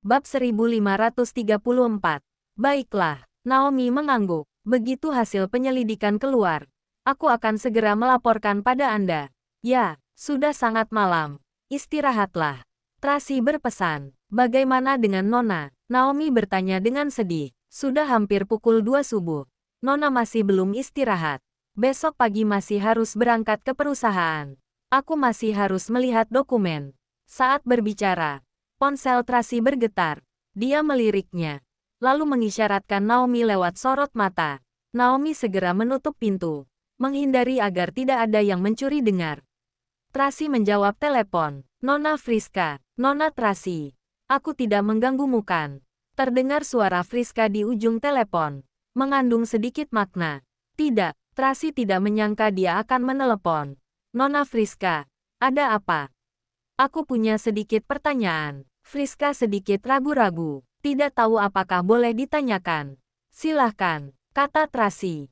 Bab 1534. Baiklah, Naomi mengangguk. Begitu hasil penyelidikan keluar, aku akan segera melaporkan pada Anda. Ya, sudah sangat malam. Istirahatlah. Tracy berpesan. Bagaimana dengan Nona? Naomi bertanya dengan sedih. Sudah hampir pukul 2 subuh. Nona masih belum istirahat. Besok pagi masih harus berangkat ke perusahaan. Aku masih harus melihat dokumen. Saat berbicara, ponsel Tracy bergetar. Dia meliriknya, lalu mengisyaratkan Naomi lewat sorot mata. Naomi segera menutup pintu, menghindari agar tidak ada yang mencuri dengar. Tracy menjawab telepon. Nona Friska, Nona Tracy. Aku tidak mengganggumu kan? Terdengar suara Friska di ujung telepon, mengandung sedikit makna. Tidak, Tracy tidak menyangka dia akan menelepon. Nona Friska, ada apa? Aku punya sedikit pertanyaan. Friska sedikit ragu-ragu, tidak tahu apakah boleh ditanyakan. Silahkan, kata Tracy.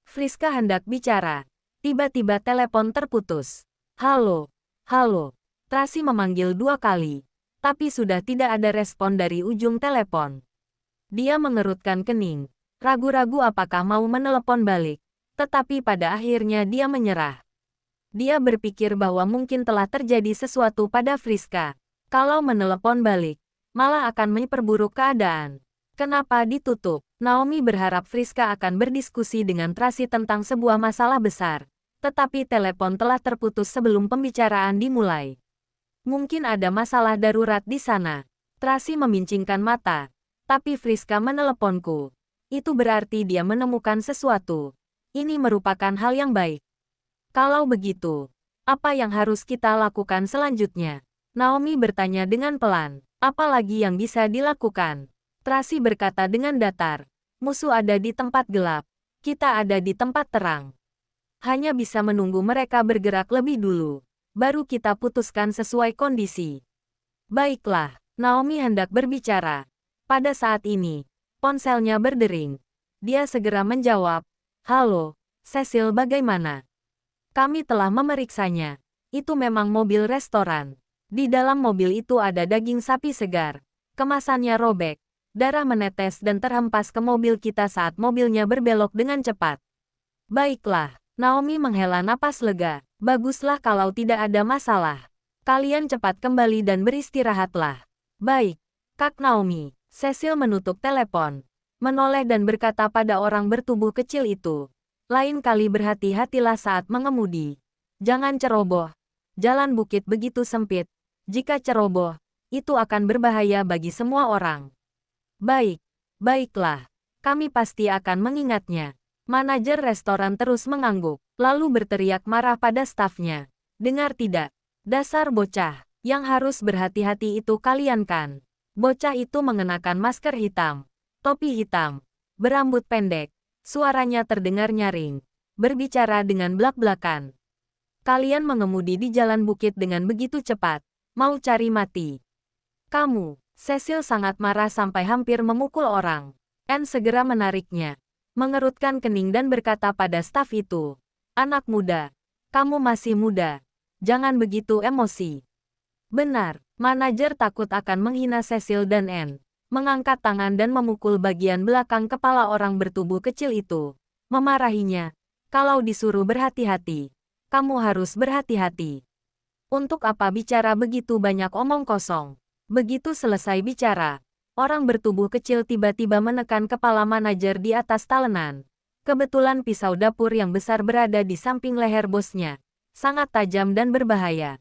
Friska hendak bicara. Tiba-tiba telepon terputus. Halo, halo. Tracy memanggil 2 kali, tapi sudah tidak ada respon dari ujung telepon. Dia mengerutkan kening, ragu-ragu apakah mau menelepon balik, tetapi pada akhirnya dia menyerah. Dia berpikir bahwa mungkin telah terjadi sesuatu pada Friska. Kalau menelepon balik, malah akan memperburuk keadaan. Kenapa ditutup? Naomi berharap Friska akan berdiskusi dengan Tracy tentang sebuah masalah besar. Tetapi telepon telah terputus sebelum pembicaraan dimulai. Mungkin ada masalah darurat di sana. Tracy memincingkan mata. Tapi Friska meneleponku. Itu berarti dia menemukan sesuatu. Ini merupakan hal yang baik. Kalau begitu, apa yang harus kita lakukan selanjutnya? Naomi bertanya dengan pelan. Apa lagi yang bisa dilakukan? Tracy berkata dengan datar. Musuh ada di tempat gelap. Kita ada di tempat terang. Hanya bisa menunggu mereka bergerak lebih dulu. Baru kita putuskan sesuai kondisi. Baiklah, Naomi hendak berbicara. Pada saat ini, ponselnya berdering. Dia segera menjawab. Halo, Cecil, bagaimana? Kami telah memeriksanya. Itu memang mobil restoran. Di dalam mobil itu ada daging sapi segar. Kemasannya robek. Darah menetes dan terhempas ke mobil kita saat mobilnya berbelok dengan cepat. Baiklah, Naomi menghela napas lega. Baguslah kalau tidak ada masalah. Kalian cepat kembali dan beristirahatlah. Baik, Kak Naomi. Cecil menutup telepon, menoleh dan berkata pada orang bertubuh kecil itu. Lain kali berhati-hatilah saat mengemudi. Jangan ceroboh. Jalan bukit begitu sempit. Jika ceroboh, itu akan berbahaya bagi semua orang. Baik, baiklah. Kami pasti akan mengingatnya. Manajer restoran terus mengangguk, lalu berteriak marah pada stafnya. Dengar tidak? Dasar bocah, yang harus berhati-hati itu kalian kan? Bocah itu mengenakan masker hitam, topi hitam, berambut pendek. Suaranya terdengar nyaring, berbicara dengan blak-blakan. Kalian mengemudi di jalan bukit dengan begitu cepat. Mau cari mati. Kamu, Cecil sangat marah sampai hampir memukul orang. Anne segera menariknya, mengerutkan kening dan berkata pada staf itu. Anak muda, kamu masih muda. Jangan begitu emosi. Benar, manajer takut akan menghina Cecil dan Anne. Mengangkat tangan dan memukul bagian belakang kepala orang bertubuh kecil itu. Memarahinya. Kalau disuruh berhati-hati, kamu harus berhati-hati. Untuk apa bicara begitu banyak omong kosong? Begitu selesai bicara, orang bertubuh kecil tiba-tiba menekan kepala manajer di atas talenan. Kebetulan pisau dapur yang besar berada di samping leher bosnya. Sangat tajam dan berbahaya.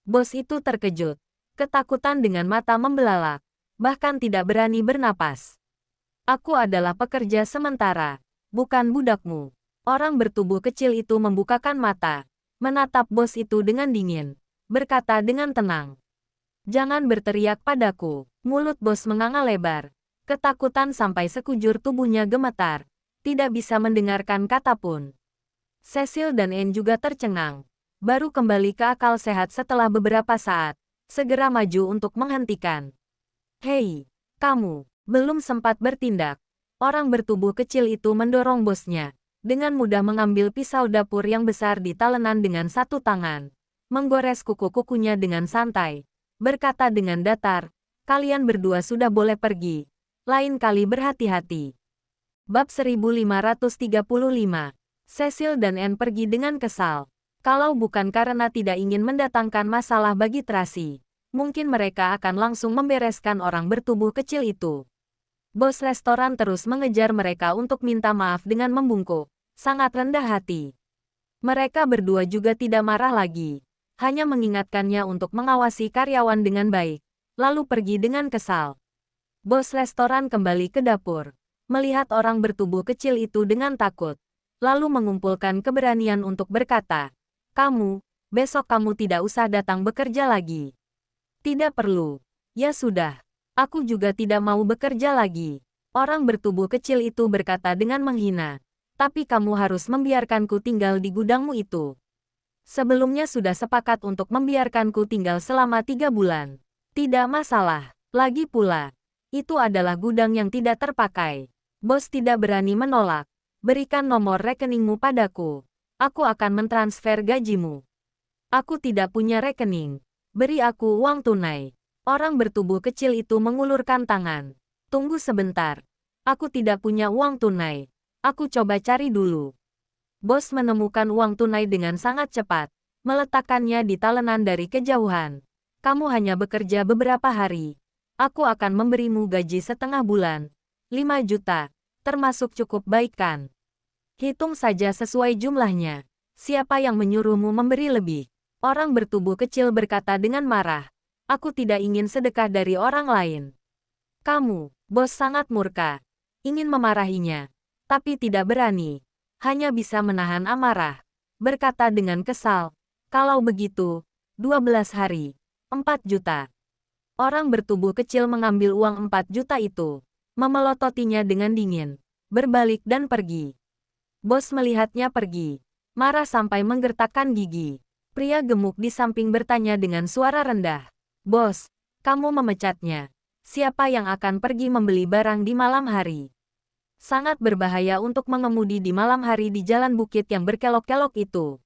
Bos itu terkejut. Ketakutan dengan mata membelalak. Bahkan tidak berani bernapas. Aku adalah pekerja sementara, bukan budakmu. Orang bertubuh kecil itu membukakan mata, menatap bos itu dengan dingin, berkata dengan tenang. Jangan berteriak padaku. Mulut bos menganga lebar. Ketakutan sampai sekujur tubuhnya gemetar. Tidak bisa mendengarkan kata pun. Cecil dan Anne juga tercengang. Baru kembali ke akal sehat setelah beberapa saat. Segera maju untuk menghentikan. Hei, kamu, belum sempat bertindak. Orang bertubuh kecil itu mendorong bosnya. Dengan mudah mengambil pisau dapur yang besar di talenan dengan satu tangan. Menggores kuku-kukunya dengan santai. Berkata dengan datar, Kalian berdua sudah boleh pergi. Lain kali berhati-hati. Bab 1535. Cecil dan Anne pergi dengan kesal. Kalau bukan karena tidak ingin mendatangkan masalah bagi Tracy, mungkin mereka akan langsung membereskan orang bertubuh kecil itu. Bos restoran terus mengejar mereka untuk minta maaf dengan membungkuk. Sangat rendah hati. Mereka berdua juga tidak marah lagi. Hanya mengingatkannya untuk mengawasi karyawan dengan baik. Lalu pergi dengan kesal. Bos restoran kembali ke dapur. Melihat orang bertubuh kecil itu dengan takut. Lalu mengumpulkan keberanian untuk berkata, "Kamu, besok kamu tidak usah datang bekerja lagi." "Tidak perlu." "Ya sudah. Aku juga tidak mau bekerja lagi." Orang bertubuh kecil itu berkata dengan menghina. "Tapi kamu harus membiarkanku tinggal di gudangmu itu." "Sebelumnya sudah sepakat untuk membiarkanku tinggal selama 3 bulan. Tidak masalah. Lagi pula, itu adalah gudang yang tidak terpakai. Bos tidak berani menolak. Berikan nomor rekeningmu padaku. Aku akan mentransfer gajimu." "Aku tidak punya rekening. Beri aku uang tunai." Orang bertubuh kecil itu mengulurkan tangan. "Tunggu sebentar. Aku tidak punya uang tunai. Aku coba cari dulu." Bos menemukan uang tunai dengan sangat cepat. Meletakkannya di talenan dari kejauhan. "Kamu hanya bekerja beberapa hari. Aku akan memberimu gaji setengah bulan. 5 juta. Termasuk cukup baik kan? Hitung saja sesuai jumlahnya. Siapa yang menyuruhmu memberi lebih?" Orang bertubuh kecil berkata dengan marah. "Aku tidak ingin sedekah dari orang lain." "Kamu," bos sangat murka. Ingin memarahinya. Tapi tidak berani. Hanya bisa menahan amarah. Berkata dengan kesal, "Kalau begitu, 12 hari. 4 juta. Orang bertubuh kecil mengambil uang 4 juta itu. Memelototinya dengan dingin. Berbalik dan pergi. Bos melihatnya pergi. Marah sampai menggertakkan gigi. Pria gemuk di samping bertanya dengan suara rendah. "Bos, kamu memecatnya. Siapa yang akan pergi membeli barang di malam hari?" Sangat berbahaya untuk mengemudi di malam hari di jalan bukit yang berkelok-kelok itu.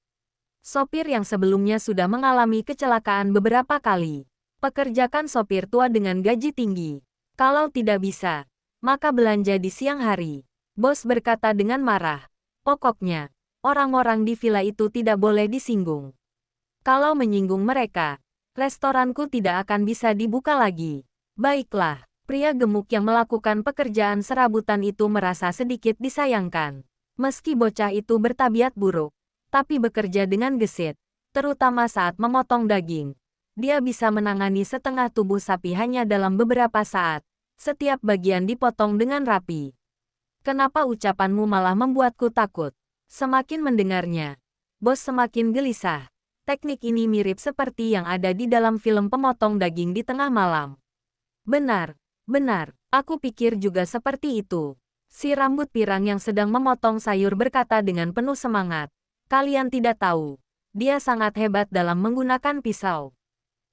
Sopir yang sebelumnya sudah mengalami kecelakaan beberapa kali. Pekerjakan sopir tua dengan gaji tinggi. Kalau tidak bisa, maka belanja di siang hari. Bos berkata dengan marah. "Pokoknya, orang-orang di villa itu tidak boleh disinggung. Kalau menyinggung mereka, restoranku tidak akan bisa dibuka lagi." "Baiklah." Pria gemuk yang melakukan pekerjaan serabutan itu merasa sedikit disayangkan. Meski bocah itu bertabiat buruk, tapi bekerja dengan gesit, terutama saat memotong daging. Dia bisa menangani setengah tubuh sapi hanya dalam beberapa saat. Setiap bagian dipotong dengan rapi. "Kenapa ucapanmu malah membuatku takut?" Semakin mendengarnya, bos semakin gelisah. Teknik ini mirip seperti yang ada di dalam film pemotong daging di tengah malam. "Benar, benar, aku pikir juga seperti itu." Si rambut pirang yang sedang memotong sayur berkata dengan penuh semangat. "Kalian tidak tahu, dia sangat hebat dalam menggunakan pisau.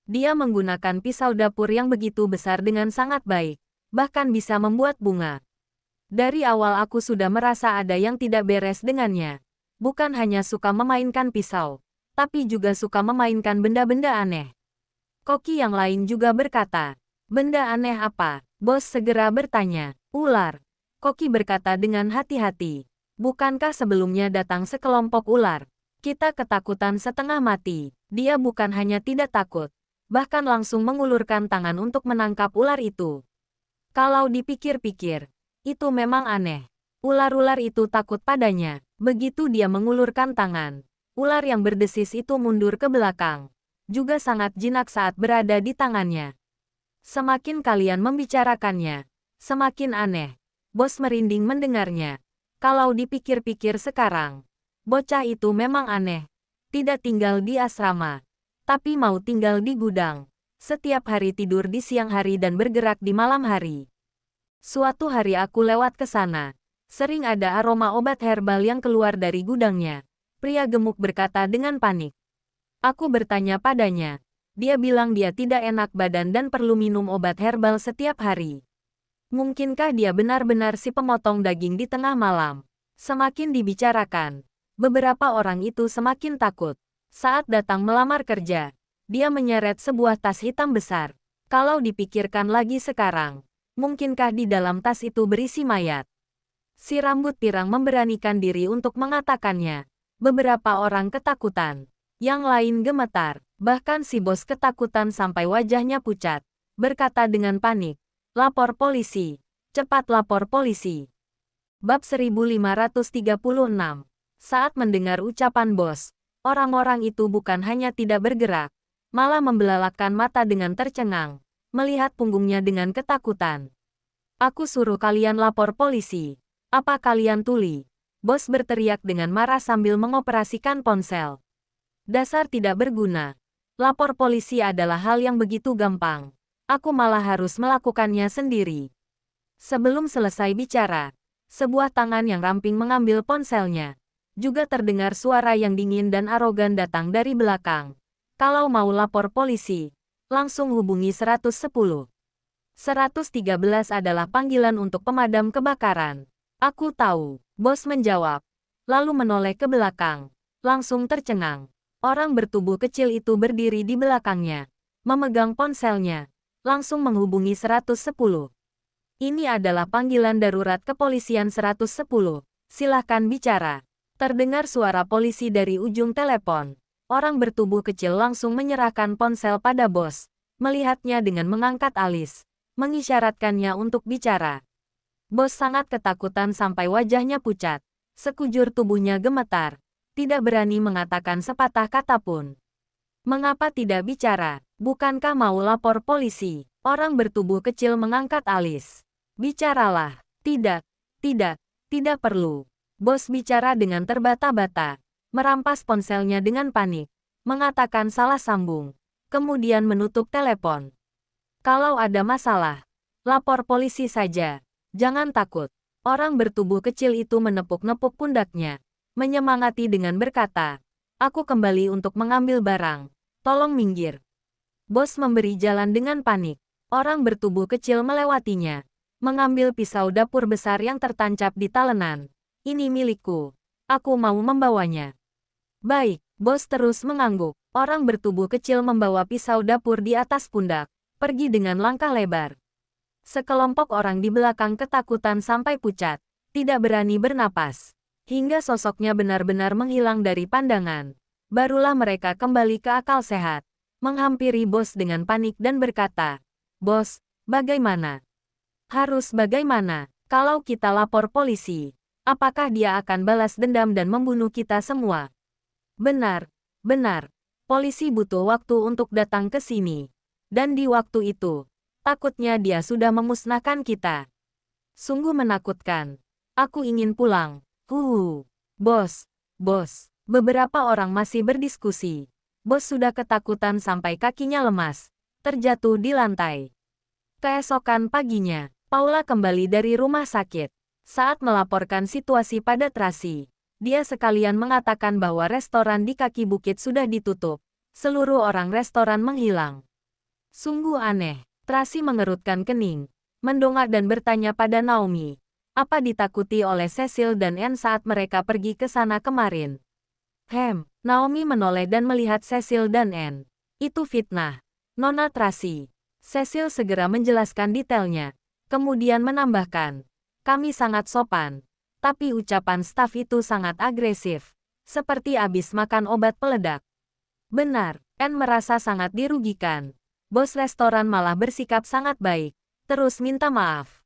Dia menggunakan pisau dapur yang begitu besar dengan sangat baik. Bahkan bisa membuat bunga. Dari awal aku sudah merasa ada yang tidak beres dengannya. Bukan hanya suka memainkan pisau, tapi juga suka memainkan benda-benda aneh." Koki yang lain juga berkata, "Benda aneh apa?" Bos segera bertanya. "Ular." Koki berkata dengan hati-hati. "Bukankah sebelumnya datang sekelompok ular? Kita ketakutan setengah mati." Dia bukan hanya tidak takut, bahkan langsung mengulurkan tangan untuk menangkap ular itu. Kalau dipikir-pikir, itu memang aneh. Ular-ular itu takut padanya. Begitu dia mengulurkan tangan, ular yang berdesis itu mundur ke belakang. Juga sangat jinak saat berada di tangannya. Semakin kalian membicarakannya, semakin aneh. Bos merinding mendengarnya. Kalau dipikir-pikir sekarang, bocah itu memang aneh. Tidak tinggal di asrama, tapi mau tinggal di gudang. Setiap hari tidur di siang hari dan bergerak di malam hari. Suatu hari aku lewat ke sana. Sering ada aroma obat herbal yang keluar dari gudangnya. Pria gemuk berkata dengan panik. Aku bertanya padanya. Dia bilang dia tidak enak badan dan perlu minum obat herbal setiap hari. Mungkinkah dia benar-benar si pemotong daging di tengah malam? Semakin dibicarakan, beberapa orang itu semakin takut. Saat datang melamar kerja, dia menyeret sebuah tas hitam besar. Kalau dipikirkan lagi sekarang, mungkinkah di dalam tas itu berisi mayat? Si rambut pirang memberanikan diri untuk mengatakannya. Beberapa orang ketakutan. Yang lain gemetar. Bahkan si bos ketakutan sampai wajahnya pucat. Berkata dengan panik, "Lapor polisi. Cepat lapor polisi." Bab 1536. Saat mendengar ucapan bos, orang-orang itu bukan hanya tidak bergerak, malah membelalakkan mata dengan tercengang, melihat punggungnya dengan ketakutan. "Aku suruh kalian lapor polisi. Apa kalian tuli?" Bos berteriak dengan marah sambil mengoperasikan ponsel. "Dasar tidak berguna. Lapor polisi adalah hal yang begitu gampang. Aku malah harus melakukannya sendiri." Sebelum selesai bicara, sebuah tangan yang ramping mengambil ponselnya. Juga terdengar suara yang dingin dan arogan datang dari belakang. "Kalau mau lapor polisi, langsung hubungi 110. 113 adalah panggilan untuk pemadam kebakaran." "Aku tahu," bos menjawab, lalu menoleh ke belakang. Langsung tercengang. Orang bertubuh kecil itu berdiri di belakangnya, memegang ponselnya, langsung menghubungi 110. "Ini adalah panggilan darurat kepolisian 110. Silahkan bicara." Terdengar suara polisi dari ujung telepon. Orang bertubuh kecil langsung menyerahkan ponsel pada bos, melihatnya dengan mengangkat alis, mengisyaratkannya untuk bicara. Bos sangat ketakutan sampai wajahnya pucat. Sekujur tubuhnya gemetar, tidak berani mengatakan sepatah kata pun. "Mengapa tidak bicara? Bukankah mau lapor polisi?" Orang bertubuh kecil mengangkat alis. "Bicaralah." "Tidak, tidak perlu." Bos bicara dengan terbata-bata, merampas ponselnya dengan panik, mengatakan salah sambung, kemudian menutup telepon. "Kalau ada masalah, lapor polisi saja. Jangan takut." Orang bertubuh kecil itu menepuk-nepuk pundaknya, menyemangati dengan berkata, "Aku kembali untuk mengambil barang. Tolong minggir." Bos memberi jalan dengan panik. Orang bertubuh kecil melewatinya, mengambil pisau dapur besar yang tertancap di talenan. "Ini milikku. Aku mau membawanya." "Baik." Bos terus mengangguk. Orang bertubuh kecil membawa pisau dapur di atas pundak, pergi dengan langkah lebar. Sekelompok orang di belakang ketakutan sampai pucat, tidak berani bernapas. Hingga sosoknya benar-benar menghilang dari pandangan. Barulah mereka kembali ke akal sehat, menghampiri bos dengan panik dan berkata, "Bos, bagaimana? Harus bagaimana? Kalau kita lapor polisi, apakah dia akan balas dendam dan membunuh kita semua?" "Benar. Polisi butuh waktu untuk datang ke sini. Dan di waktu itu, takutnya dia sudah memusnahkan kita. Sungguh menakutkan. Aku ingin pulang." Bos. Beberapa orang masih berdiskusi. Bos sudah ketakutan sampai kakinya lemas, terjatuh di lantai. Keesokan paginya, Paula kembali dari rumah sakit. Saat melaporkan situasi pada Tracy, dia sekalian mengatakan bahwa restoran di kaki bukit sudah ditutup. Seluruh orang restoran menghilang. Sungguh aneh. Tracy mengerutkan kening, mendongak dan bertanya pada Naomi, apa ditakuti oleh Cecil dan Anne saat mereka pergi ke sana kemarin. Naomi menoleh dan melihat Cecil dan Anne. "Itu fitnah, Nona Tracy." Cecil segera menjelaskan detailnya, kemudian menambahkan, "Kami sangat sopan, tapi ucapan staf itu sangat agresif, seperti habis makan obat peledak." "Benar." Anne merasa sangat dirugikan. Bos restoran malah bersikap sangat baik, terus minta maaf.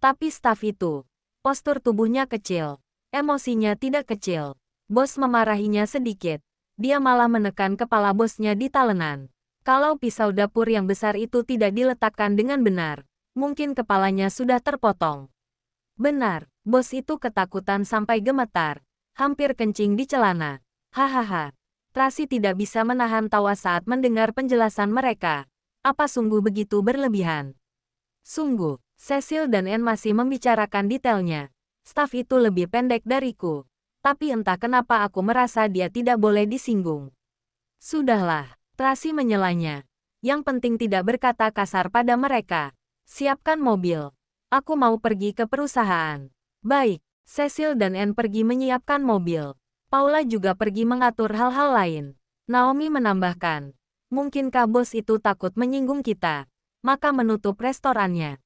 Tapi staf itu, postur tubuhnya kecil, emosinya tidak kecil. Bos memarahinya sedikit. Dia malah menekan kepala bosnya di talenan. Kalau pisau dapur yang besar itu tidak diletakkan dengan benar, mungkin kepalanya sudah terpotong. Benar, bos itu ketakutan sampai gemetar, hampir kencing di celana. Hahaha. Tracy tidak bisa menahan tawa saat mendengar penjelasan mereka. Apa sungguh begitu berlebihan? Sungguh, Cecil dan Anne masih membicarakan detailnya. Staf itu lebih pendek dariku. Tapi entah kenapa aku merasa dia tidak boleh disinggung. Sudahlah, Tracy menyelanya. Yang penting tidak berkata kasar pada mereka. Siapkan mobil. Aku mau pergi ke perusahaan. Baik, Cecil dan Anne pergi menyiapkan mobil. Paula juga pergi mengatur hal-hal lain. Naomi menambahkan, mungkinkah bos itu takut menyinggung kita? maka menutup restorannya.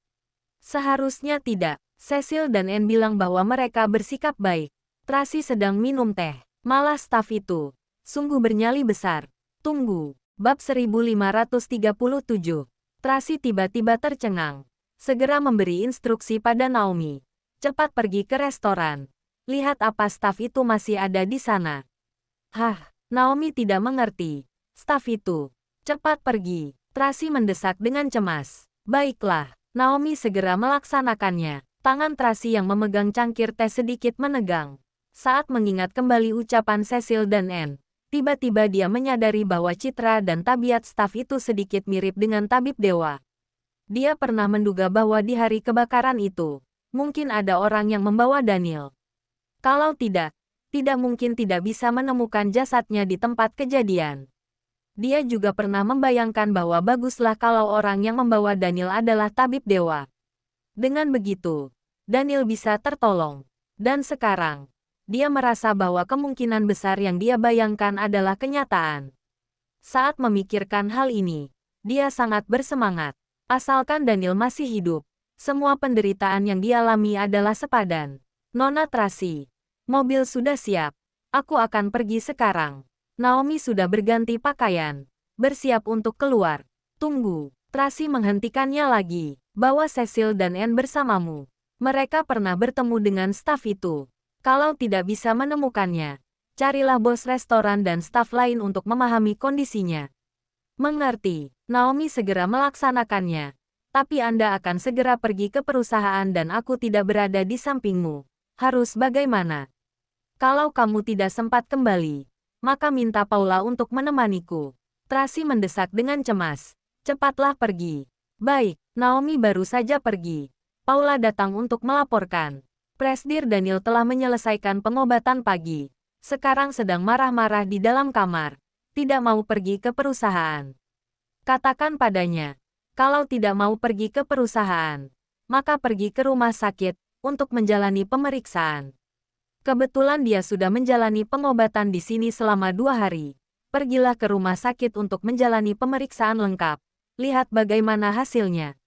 Seharusnya tidak. Cecil dan Anne bilang bahwa mereka bersikap baik. Tracy sedang minum teh. Malah staf itu sungguh bernyali besar. Tunggu. Bab 1537. Tracy tiba-tiba tercengang. Segera memberi instruksi pada Naomi. Cepat pergi ke restoran. Lihat apa staf itu masih ada di sana. Hah, Naomi tidak mengerti. Staf itu. Cepat pergi. Tracy mendesak dengan cemas. Baiklah. Naomi segera melaksanakannya. Tangan Tracy yang memegang cangkir teh sedikit menegang. Saat mengingat kembali ucapan Cecil dan Anne, tiba-tiba dia menyadari bahwa citra dan tabiat staf itu sedikit mirip dengan tabib dewa. Dia pernah menduga bahwa di hari kebakaran itu, mungkin ada orang yang membawa Daniel. Kalau tidak mungkin tidak bisa menemukan jasadnya di tempat kejadian. Dia juga pernah membayangkan bahwa baguslah kalau orang yang membawa Daniel adalah tabib dewa. Dengan begitu, Daniel bisa tertolong. Dan sekarang, dia merasa bahwa kemungkinan besar yang dia bayangkan adalah kenyataan. Saat memikirkan hal ini, dia sangat bersemangat. Asalkan Daniel masih hidup, semua penderitaan yang dialami adalah sepadan. Nona Tracy, mobil sudah siap. Aku akan pergi sekarang. Naomi sudah berganti pakaian, bersiap untuk keluar. Tunggu, Tracy menghentikannya lagi. Bawa Cecil dan Anne bersamamu. Mereka pernah bertemu dengan staf itu. Kalau tidak bisa menemukannya, carilah bos restoran dan staf lain untuk memahami kondisinya. Mengerti. Naomi segera melaksanakannya. Tapi Anda akan segera pergi ke perusahaan dan aku tidak berada di sampingmu. Harus bagaimana? Kalau kamu tidak sempat kembali, maka minta Paula untuk menemaniku. Tracy mendesak dengan cemas. Cepatlah pergi. Baik, Naomi baru saja pergi. Paula datang untuk melaporkan. Presdir Daniel telah menyelesaikan pengobatan pagi. Sekarang sedang marah-marah di dalam kamar. Tidak mau pergi ke perusahaan. Katakan padanya, kalau tidak mau pergi ke perusahaan, maka pergi ke rumah sakit untuk menjalani pemeriksaan. Kebetulan dia sudah menjalani pengobatan di sini selama 2 hari. Pergilah ke rumah sakit untuk menjalani pemeriksaan lengkap. Lihat bagaimana hasilnya.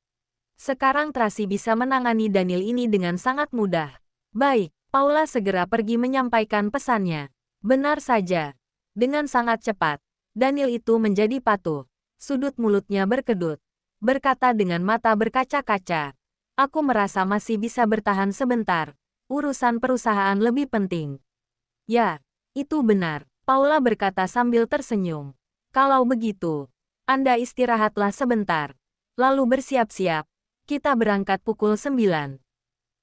Sekarang Tracy bisa menangani Daniel ini dengan sangat mudah. Baik, Paula segera pergi menyampaikan pesannya. Benar saja. Dengan sangat cepat, Daniel itu menjadi patuh. Sudut mulutnya berkedut. Berkata dengan mata berkaca-kaca. Aku merasa masih bisa bertahan sebentar. Urusan perusahaan lebih penting. Ya, itu benar. Paula berkata sambil tersenyum. Kalau begitu, Anda istirahatlah sebentar. Lalu bersiap-siap. Kita berangkat pukul 9.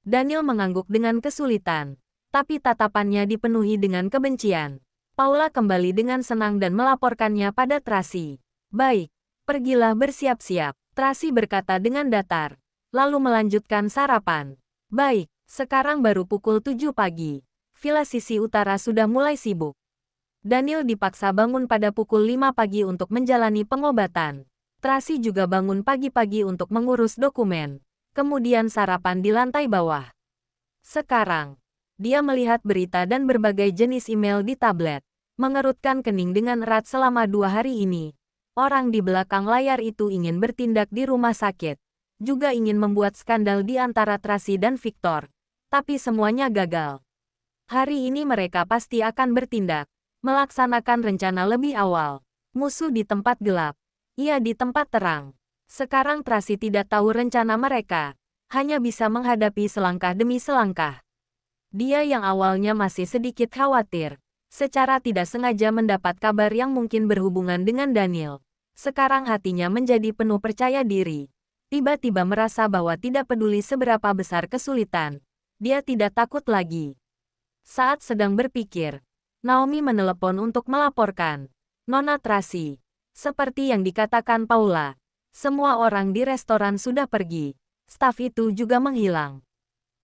Daniel mengangguk dengan kesulitan. Tapi tatapannya dipenuhi dengan kebencian. Paula kembali dengan senang dan melaporkannya pada Tracy. Baik, pergilah bersiap-siap. Tracy berkata dengan datar. Lalu melanjutkan sarapan. Baik, sekarang baru pukul 7 pagi. Villa sisi utara sudah mulai sibuk. Daniel dipaksa bangun pada pukul 5 pagi untuk menjalani pengobatan. Tracy juga bangun pagi-pagi untuk mengurus dokumen. Kemudian sarapan di lantai bawah. Sekarang, dia melihat berita dan berbagai jenis email di tablet. Mengerutkan kening dengan erat selama 2 hari ini. Orang di belakang layar itu ingin bertindak di rumah sakit. Juga ingin membuat skandal di antara Tracy dan Victor. Tapi semuanya gagal. Hari ini mereka pasti akan bertindak. Melaksanakan rencana lebih awal. Musuh di tempat gelap. Ia di tempat terang. Sekarang Tracy tidak tahu rencana mereka. Hanya bisa menghadapi selangkah demi selangkah. Dia yang awalnya masih sedikit khawatir. Secara tidak sengaja mendapat kabar yang mungkin berhubungan dengan Daniel. Sekarang hatinya menjadi penuh percaya diri. Tiba-tiba merasa bahwa tidak peduli seberapa besar kesulitan. Dia tidak takut lagi. Saat sedang berpikir, Naomi menelepon untuk melaporkan. Nona Tracy, seperti yang dikatakan Paula, semua orang di restoran sudah pergi. Staf itu juga menghilang.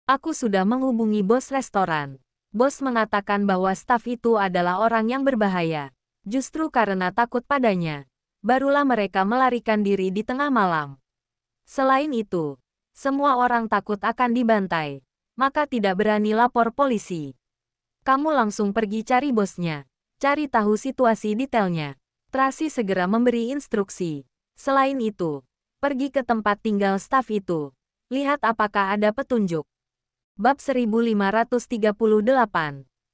Aku sudah menghubungi bos restoran. Bos mengatakan bahwa staf itu adalah orang yang berbahaya. Justru karena takut padanya, barulah mereka melarikan diri di tengah malam. Selain itu, semua orang takut akan dibantai, maka tidak berani lapor polisi. Kamu langsung pergi cari bosnya. Cari tahu situasi detailnya. Tracy segera memberi instruksi. Selain itu, Pergi ke tempat tinggal staf itu. Lihat apakah ada petunjuk. Bab 1538.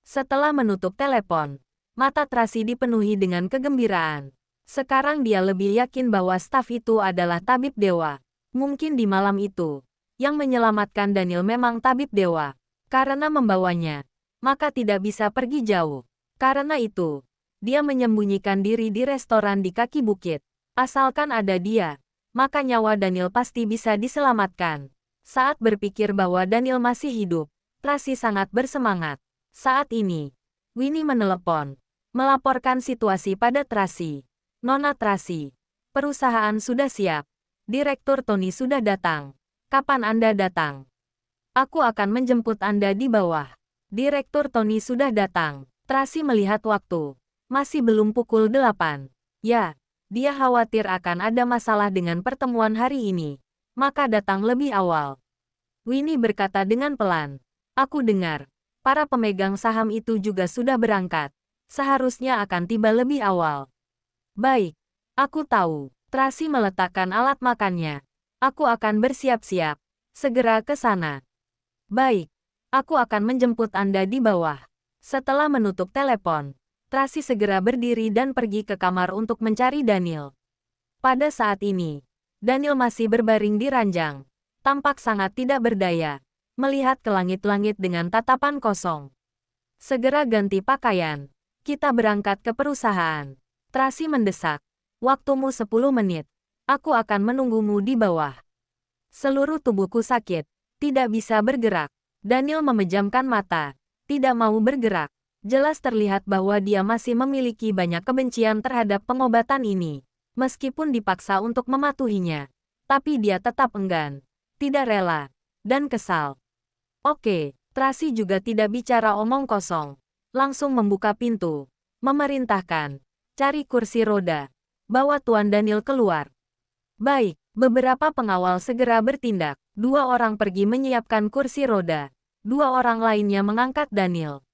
Setelah menutup telepon, mata Tracy dipenuhi dengan kegembiraan. Sekarang dia lebih yakin bahwa staf itu adalah tabib dewa. Mungkin di malam itu, yang menyelamatkan Daniel memang tabib dewa. Karena membawanya, maka tidak bisa pergi jauh. Karena itu, dia menyembunyikan diri di restoran di kaki bukit. Asalkan ada dia, maka nyawa Daniel pasti bisa diselamatkan. Saat berpikir bahwa Daniel masih hidup, Tracy sangat bersemangat. Saat ini, Winnie menelepon, melaporkan situasi pada Tracy. Nona Tracy, perusahaan sudah siap. Direktur Tony sudah datang. Kapan Anda datang? Aku akan menjemput Anda di bawah. Direktur Tony sudah datang. Tracy melihat waktu. Masih belum pukul 8. Ya, dia khawatir akan ada masalah dengan pertemuan hari ini. Maka datang lebih awal. Winnie berkata dengan pelan. Aku dengar, para pemegang saham itu juga sudah berangkat. Seharusnya akan tiba lebih awal. Baik, aku tahu. Tracy meletakkan alat makannya. Aku akan bersiap-siap. Segera ke sana. Baik, aku akan menjemput Anda di bawah. Setelah menutup telepon, Tracy segera berdiri dan pergi ke kamar untuk mencari Daniel. Pada saat ini, Daniel masih berbaring di ranjang. Tampak sangat tidak berdaya, melihat ke langit-langit dengan tatapan kosong. Segera ganti pakaian. Kita berangkat ke perusahaan. Tracy mendesak. Waktumu 10 menit. Aku akan menunggumu di bawah. Seluruh tubuhku sakit. Tidak bisa bergerak. Daniel memejamkan mata. Tidak mau bergerak. Jelas terlihat bahwa dia masih memiliki banyak kebencian terhadap pengobatan ini. Meskipun dipaksa untuk mematuhinya, tapi dia tetap enggan, tidak rela, dan kesal. Oke, Tracy juga tidak bicara omong kosong. Langsung membuka pintu, memerintahkan, cari kursi roda, bawa Tuan Daniel keluar. Baik, beberapa pengawal segera bertindak. 2 orang pergi menyiapkan kursi roda. 2 orang lainnya mengangkat Daniel.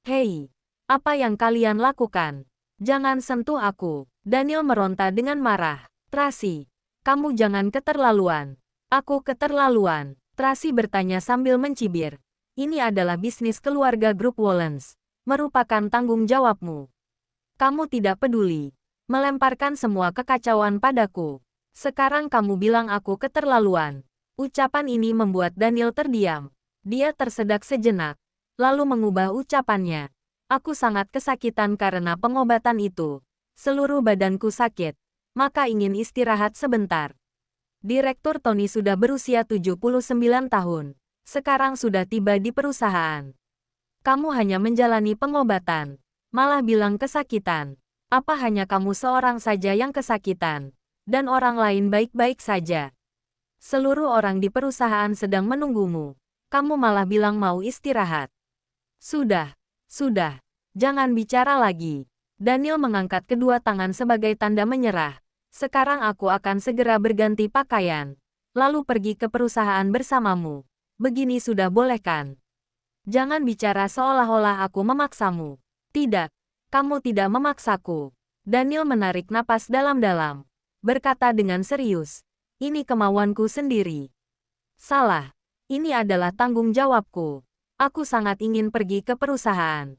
Hei, apa yang kalian lakukan? Jangan sentuh aku. Daniel meronta dengan marah. Tracy, kamu jangan keterlaluan. Aku keterlaluan. Tracy bertanya sambil mencibir. Ini adalah bisnis keluarga grup Wallens. Merupakan tanggung jawabmu. Kamu tidak peduli. Melemparkan semua kekacauan padaku. Sekarang kamu bilang aku keterlaluan. Ucapan ini membuat Daniel terdiam. Dia tersedak sejenak, lalu mengubah ucapannya. Aku sangat kesakitan karena pengobatan itu. Seluruh badanku sakit, maka ingin istirahat sebentar. Direktur Tony sudah berusia 79 tahun. Sekarang sudah tiba di perusahaan. Kamu hanya menjalani pengobatan, malah bilang kesakitan. Apa hanya kamu seorang saja yang kesakitan, dan orang lain baik-baik saja? Seluruh orang di perusahaan sedang menunggumu. Kamu malah bilang mau istirahat. Sudah, jangan bicara lagi. Daniel mengangkat kedua tangan sebagai tanda menyerah. Sekarang aku akan segera berganti pakaian, lalu pergi ke perusahaan bersamamu. Begini sudah boleh kan? Jangan bicara seolah-olah aku memaksamu. Tidak, kamu tidak memaksaku. Daniel menarik napas dalam-dalam, berkata dengan serius. Ini kemauanku sendiri. Salah, ini adalah tanggung jawabku. Aku sangat ingin pergi ke perusahaan.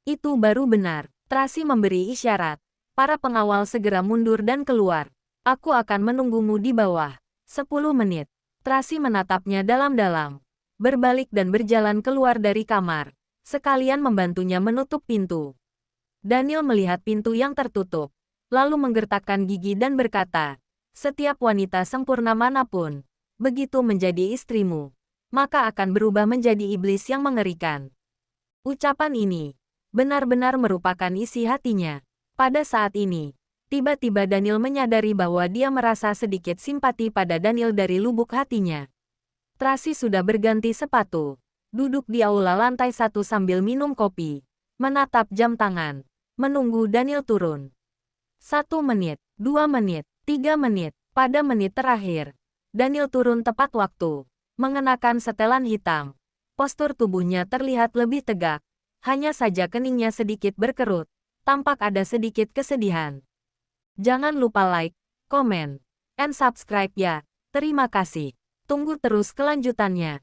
Itu baru benar. Tracy memberi isyarat. Para pengawal segera mundur dan keluar. Aku akan menunggumu di bawah. 10 menit. Tracy menatapnya dalam-dalam. Berbalik dan berjalan keluar dari kamar. Sekalian membantunya menutup pintu. Daniel melihat pintu yang tertutup. Lalu menggertakkan gigi dan berkata, setiap wanita sempurna manapun, begitu menjadi istrimu, maka akan berubah menjadi iblis yang mengerikan. Ucapan ini benar-benar merupakan isi hatinya. Pada saat ini, tiba-tiba Daniel menyadari bahwa dia merasa sedikit simpati pada Daniel dari lubuk hatinya. Tracy sudah berganti sepatu, duduk di aula lantai 1 sambil minum kopi, menatap jam tangan, menunggu Daniel turun. 1 menit, 2 menit, 3 menit. Pada menit terakhir, Daniel turun tepat waktu, mengenakan setelan hitam. Postur tubuhnya terlihat lebih tegak, hanya saja keningnya sedikit berkerut. Tampak ada sedikit kesedihan. Jangan lupa like, komen, and subscribe ya. Terima kasih. Tunggu terus kelanjutannya.